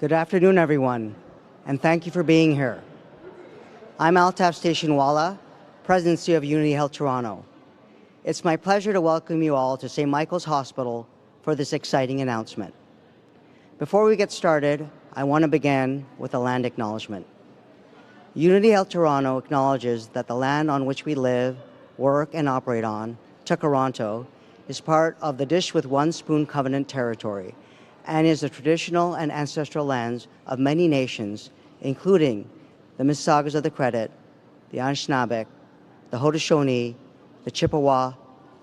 Good afternoon, everyone, and thank you for being here. I'm Altaf Stationwala, Presidency of Unity Health Toronto. It's my pleasure to welcome you all to St. Michael's Hospital for this exciting announcement. Before we get started, I want to begin with a land acknowledgement. Unity Health Toronto acknowledges that the land on which we live, work, and operate on, Toronto, is part of the Dish with One Spoon Covenant territory and is the traditional and ancestral lands of many nations, including the Mississaugas of the Credit, the Anishinaabe, the Haudenosaunee, the Chippewa,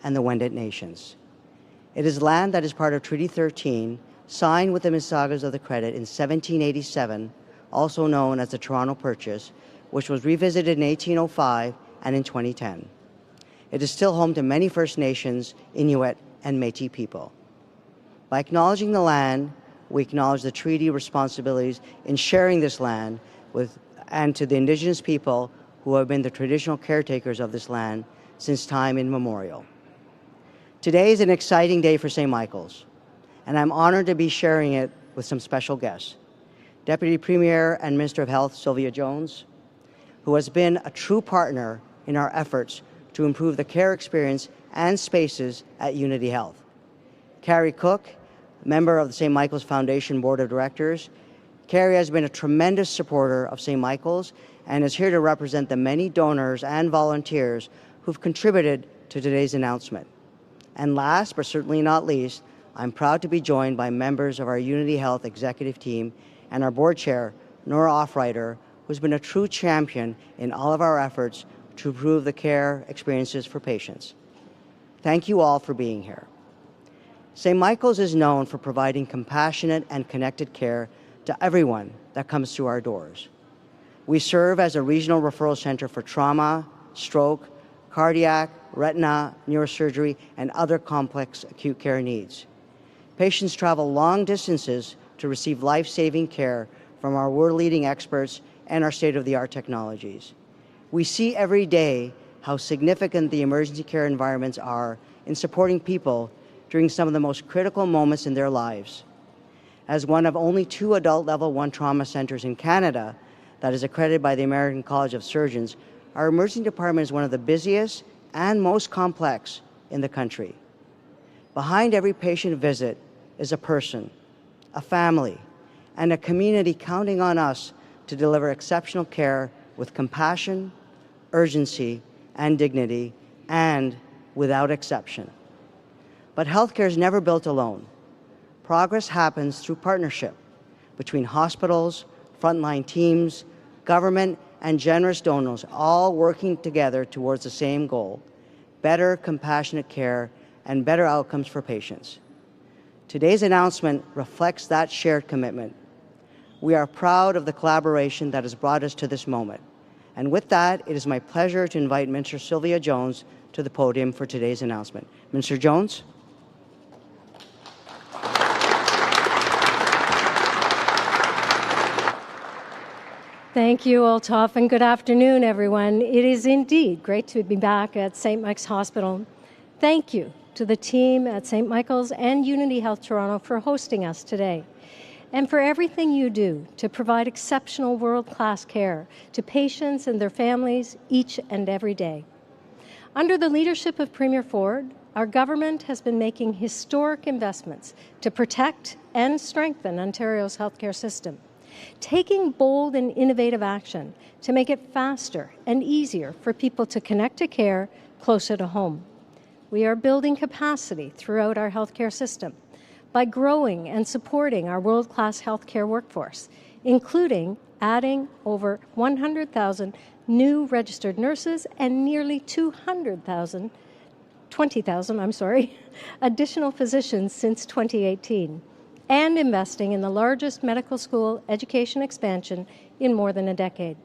and the Wendat nations. It is land that is part of Treaty 13, signed with the Mississaugas of the Credit in 1787, also known as the Toronto Purchase, which was revisited in 1805 and in 2010. It is still home to many First Nations, Inuit, and Métis people. By acknowledging the land, we acknowledge the treaty responsibilities in sharing this land and to the Indigenous people who have been the traditional caretakers of this land since time immemorial. Today is an exciting day for St. Michael's, and I'm honored to be sharing it with some special guests. Deputy Premier and Minister of Health, Sylvia Jones, who has been a true partner in our efforts to improve the care experience and spaces at Unity Health. Carrie Cook, member of the St. Michael's Foundation Board of Directors. Carrie has been a tremendous supporter of St. Michael's and is here to represent the many donors and volunteers who've contributed to today's announcement. And last, but certainly not least, I'm proud to be joined by members of our Unity Health executive team and our board chair, Nora Offreiter, who's been a true champion in all of our efforts to improve the care experiences for patients. Thank you all for being here. St. Michael's is known for providing compassionate and connected care to everyone that comes through our doors. We serve as a regional referral center for trauma, stroke, cardiac, retina, neurosurgery, and other complex acute care needs. Patients travel long distances to receive life-saving care from our world-leading experts and our state-of-the-art technologies. We see every day how significant the emergency care environments are in supporting people during some of the most critical moments in their lives. As one of only 2 adult level 1 trauma centers in Canada that is accredited by the American College of Surgeons, our emergency department is one of the busiest and most complex in the country. Behind every patient visit is a person, a family, and a community counting on us to deliver exceptional care with compassion, urgency, and dignity, and without exception. But healthcare is never built alone. Progress happens through partnership between hospitals, frontline teams, government, and generous donors, all working together towards the same goal: better, compassionate care and better outcomes for patients. Today's announcement reflects that shared commitment. We are proud of the collaboration that has brought us to this moment. And with that, it is my pleasure to invite Minister Sylvia Jones to the podium for today's announcement. Minister Jones? Thank you, Altaf, and good afternoon, everyone. It is indeed great to be back at St. Mike's Hospital. Thank you to the team at St. Michael's and Unity Health Toronto for hosting us today, and for everything you do to provide exceptional world-class care to patients and their families each and every day. Under the leadership of Premier Ford, our government has been making historic investments to protect and strengthen Ontario's healthcare system, taking bold and innovative action to make it faster and easier for people to connect to care closer to home. We are building capacity throughout our healthcare system by growing and supporting our world-class healthcare workforce, including adding over 100,000 new registered nurses and nearly 20,000 additional physicians since 2018. And investing in the largest medical school education expansion in more than a decade.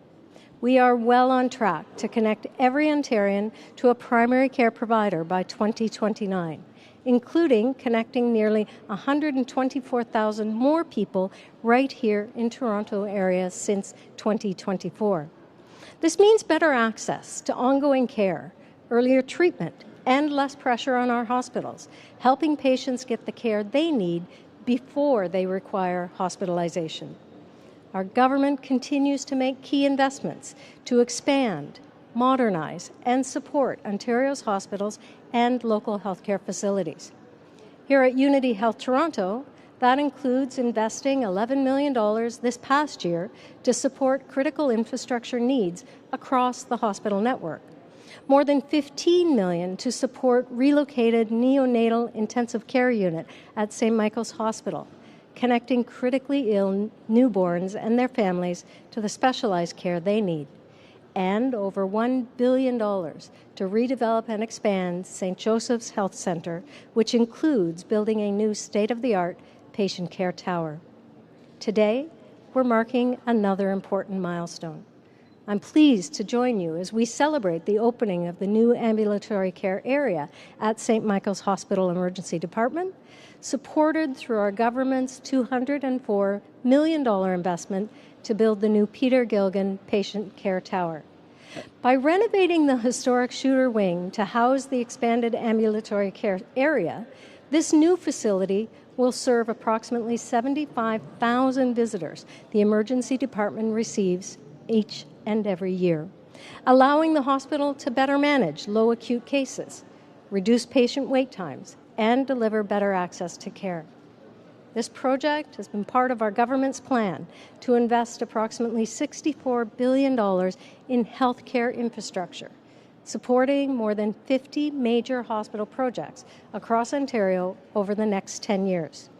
We are well on track to connect every Ontarian to a primary care provider by 2029, including connecting nearly 124,000 more people right here in Toronto area since 2024. This means better access to ongoing care, earlier treatment, and less pressure on our hospitals, helping patients get the care they need before they require hospitalization. Our government continues to make key investments to expand, modernize, and support Ontario's hospitals and local healthcare facilities. Here at Unity Health Toronto, that includes investing $11 million this past year to support critical infrastructure needs across the hospital network. More than $15 million to support relocated neonatal intensive care unit at St. Michael's Hospital, connecting critically ill newborns and their families to the specialized care they need. And over $1 billion to redevelop and expand St. Joseph's Health Centre, which includes building a new state-of-the-art patient care tower. Today, we're marking another important milestone. I'm pleased to join you as we celebrate the opening of the new ambulatory care area at St. Michael's Hospital Emergency Department, supported through our government's $204 million investment to build the new Peter Gilgan Patient Care Tower. By renovating the historic Shooter Wing to house the expanded ambulatory care area, this new facility will serve approximately 75,000 visitors the emergency department receives each and every year, allowing the hospital to better manage low acute cases, reduce patient wait times, and deliver better access to care. This project has been part of our government's plan to invest approximately $64 billion in healthcare infrastructure, supporting more than 50 major hospital projects across Ontario over the next 10 years.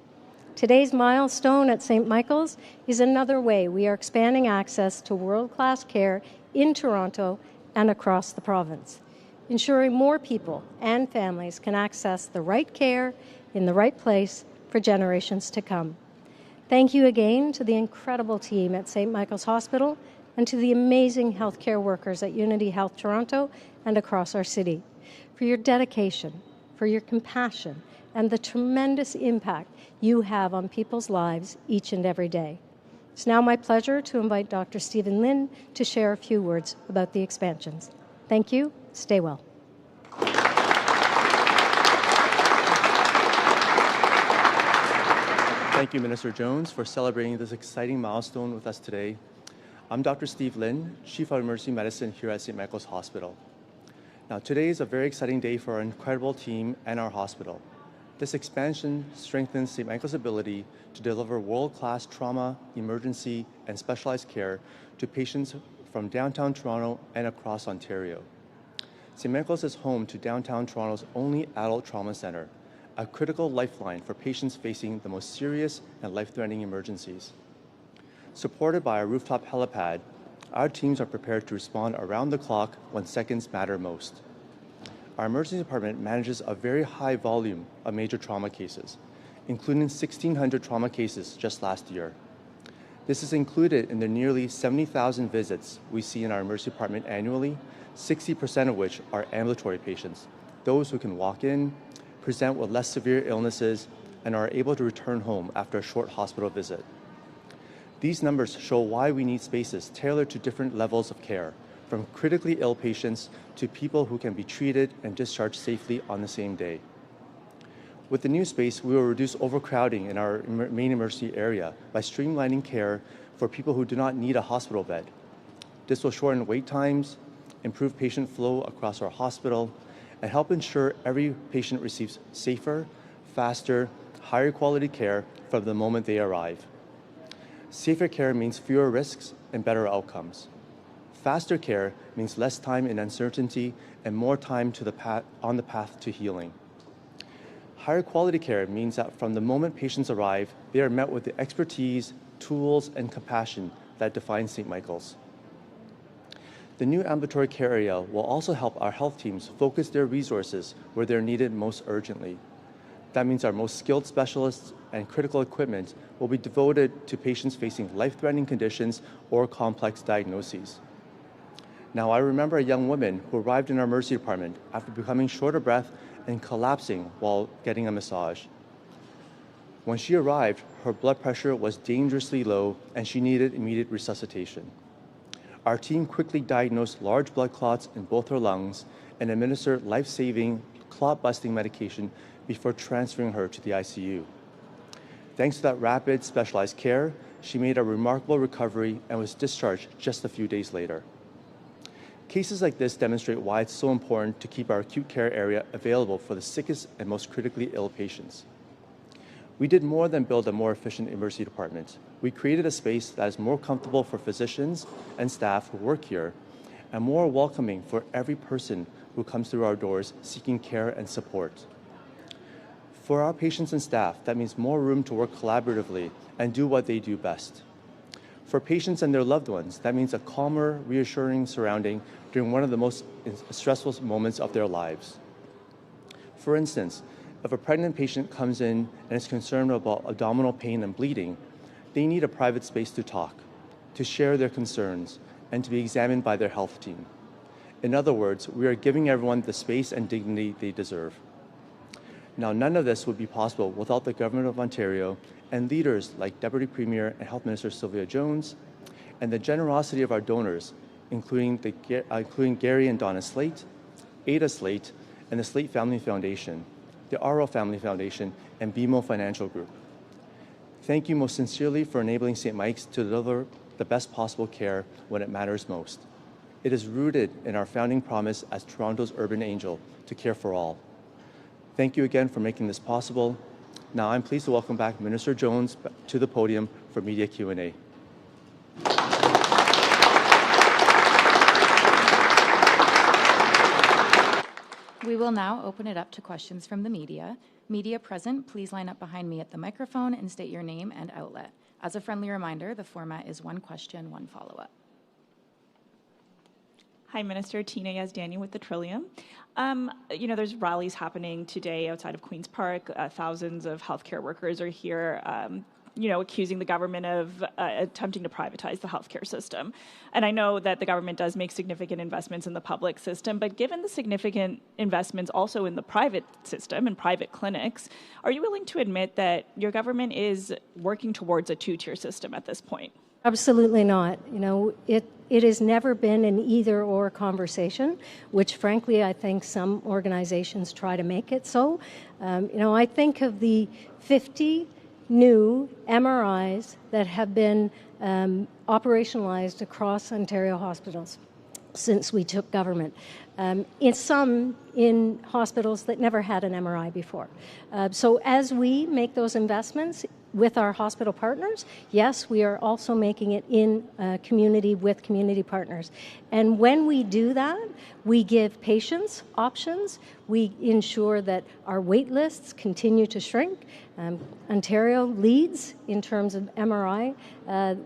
Today's milestone at St. Michael's is another way we are expanding access to world-class care in Toronto and across the province, ensuring more people and families can access the right care in the right place for generations to come. Thank you again to the incredible team at St. Michael's Hospital and to the amazing healthcare workers at Unity Health Toronto and across our city for your dedication, for your compassion, and the tremendous impact you have on people's lives each and every day. It's now my pleasure to invite Dr. Stephen Lin to share a few words about the expansions. Thank you. Stay well. Thank you, Minister Jones, for celebrating this exciting milestone with us today. I'm Dr. Steve Lin, Chief of Emergency Medicine here at St. Michael's Hospital. Now, today is a very exciting day for our incredible team and our hospital. This expansion strengthens St. Michael's ability to deliver world-class trauma, emergency, and specialized care to patients from downtown Toronto and across Ontario. St. Michael's is home to downtown Toronto's only adult trauma center, a critical lifeline for patients facing the most serious and life-threatening emergencies. Supported by a rooftop helipad, our teams are prepared to respond around the clock when seconds matter most. Our emergency department manages a very high volume of major trauma cases, including 1,600 trauma cases just last year. This is included in the nearly 70,000 visits we see in our emergency department annually, 60% of which are ambulatory patients, those who can walk in, present with less severe illnesses, and are able to return home after a short hospital visit. These numbers show why we need spaces tailored to different levels of care, from critically ill patients to people who can be treated and discharged safely on the same day. With the new space, we will reduce overcrowding in our main emergency area by streamlining care for people who do not need a hospital bed. This will shorten wait times, improve patient flow across our hospital, and help ensure every patient receives safer, faster, higher quality care from the moment they arrive. Safer care means fewer risks and better outcomes. Faster care means less time in uncertainty and more time on the path to healing. Higher quality care means that from the moment patients arrive, they are met with the expertise, tools, and compassion that define St. Michael's. The new ambulatory care area will also help our health teams focus their resources where they're needed most urgently. That means our most skilled specialists and critical equipment will be devoted to patients facing life-threatening conditions or complex diagnoses. Now, I remember a young woman who arrived in our emergency department after becoming short of breath and collapsing while getting a massage. When she arrived, her blood pressure was dangerously low and she needed immediate resuscitation. Our team quickly diagnosed large blood clots in both her lungs and administered life-saving, clot-busting medication before transferring her to the ICU. Thanks to that rapid, specialized care, she made a remarkable recovery and was discharged just a few days later. Cases like this demonstrate why it's so important to keep our acute care area available for the sickest and most critically ill patients. We did more than build a more efficient emergency department. We created a space that is more comfortable for physicians and staff who work here, and more welcoming for every person who comes through our doors seeking care and support. For our patients and staff, that means more room to work collaboratively and do what they do best. For patients and their loved ones, that means a calmer, reassuring surrounding during one of the most stressful moments of their lives. For instance, if a pregnant patient comes in and is concerned about abdominal pain and bleeding, they need a private space to talk, to share their concerns, and to be examined by their health team. In other words, we are giving everyone the space and dignity they deserve. Now, none of this would be possible without the Government of Ontario and leaders like Deputy Premier and Health Minister Sylvia Jones, and the generosity of our donors, including Gary and Donna Slate, Ada Slate, and the Slate Family Foundation, the RO Family Foundation, and BMO Financial Group. Thank you most sincerely for enabling St. Mike's to deliver the best possible care when it matters most. It is rooted in our founding promise as Toronto's urban angel to care for all. Thank you again for making this possible. Now I'm pleased to welcome back Minister Jones to the podium for media Q&A. We will now open it up to questions from the media. Media present, please line up behind me at the microphone and state your name and outlet. As a friendly reminder, the format is one question, one follow-up. Hi, Minister. Tina Yazdani with the Trillium. There's rallies happening today outside of Queen's Park. Thousands of healthcare workers are here, accusing the government of attempting to privatize the healthcare system. And I know that the government does make significant investments in the public system, but given the significant investments also in the private system and private clinics, are you willing to admit that your government is working towards a two-tier system at this point? Absolutely not. It has never been an either-or conversation, which frankly I think some organizations try to make it so. I think of the 50 new MRIs that have been operationalized across Ontario hospitals since we took government. In hospitals that never had an MRI before. So as we make those investments with our hospital partners, yes, we are also making it in community with community partners. And when we do that, we give patients options. We ensure that our wait lists continue to shrink. Ontario leads in terms of MRI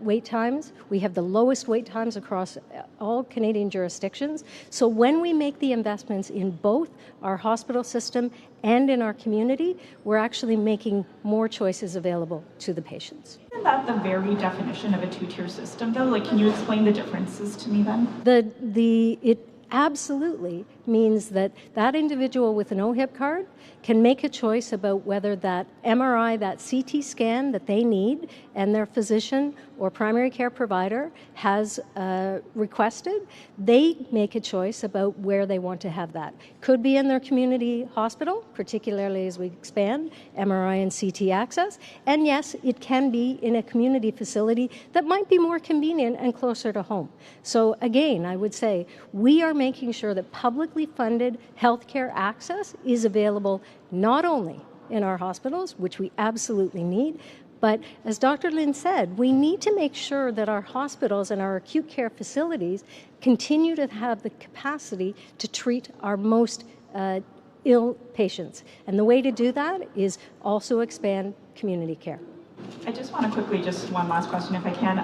wait times. We have the lowest wait times across all Canadian jurisdictions. So when we make the investments in both our hospital system and in our community, we're actually making more choices available to the patients. Isn't that the very definition of a two-tier system, though? Can you explain the differences to me then? It absolutely means that that individual with an OHIP card can make a choice about whether that MRI, that CT scan that they need and their physician or primary care provider has requested, they make a choice about where they want to have that. Could be in their community hospital, particularly as we expand MRI and CT access, and yes, it can be in a community facility that might be more convenient and closer to home. So again, I would say we are making sure that publicly funded healthcare access is available not only in our hospitals, which we absolutely need, but as Dr. Lynn said, we need to make sure that our hospitals and our acute care facilities continue to have the capacity to treat our most ill patients. And the way to do that is also expand community care. I just want to quickly, just one last question if I can,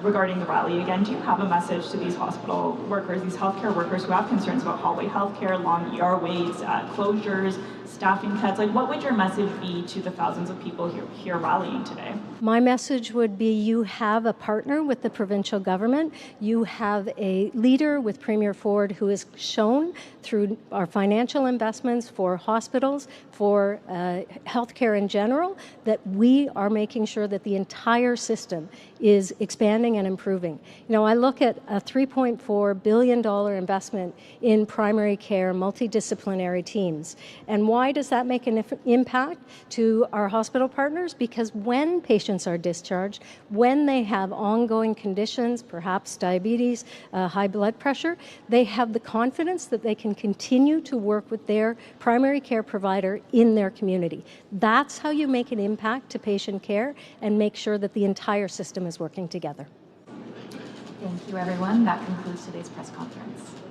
regarding the rally again. Do you have a message to these hospital workers, these healthcare workers who have concerns about hallway healthcare, long ER waits, closures, staffing cuts? What would your message be to the thousands of people here rallying today? My message would be you have a partner with the provincial government. You have a leader with Premier Ford who has shown through our financial investments for hospitals, for healthcare in general, that we are making sure that the entire system is expanding and improving. I look at a $3.4 billion investment in primary care multidisciplinary teams and why does that make an impact to our hospital partners? Because when patients are discharged, when they have ongoing conditions, perhaps diabetes, high blood pressure, they have the confidence that they can continue to work with their primary care provider in their community. That's how you make an impact to patient care and make sure that the entire system is working together. Thank you, everyone. That concludes today's press conference.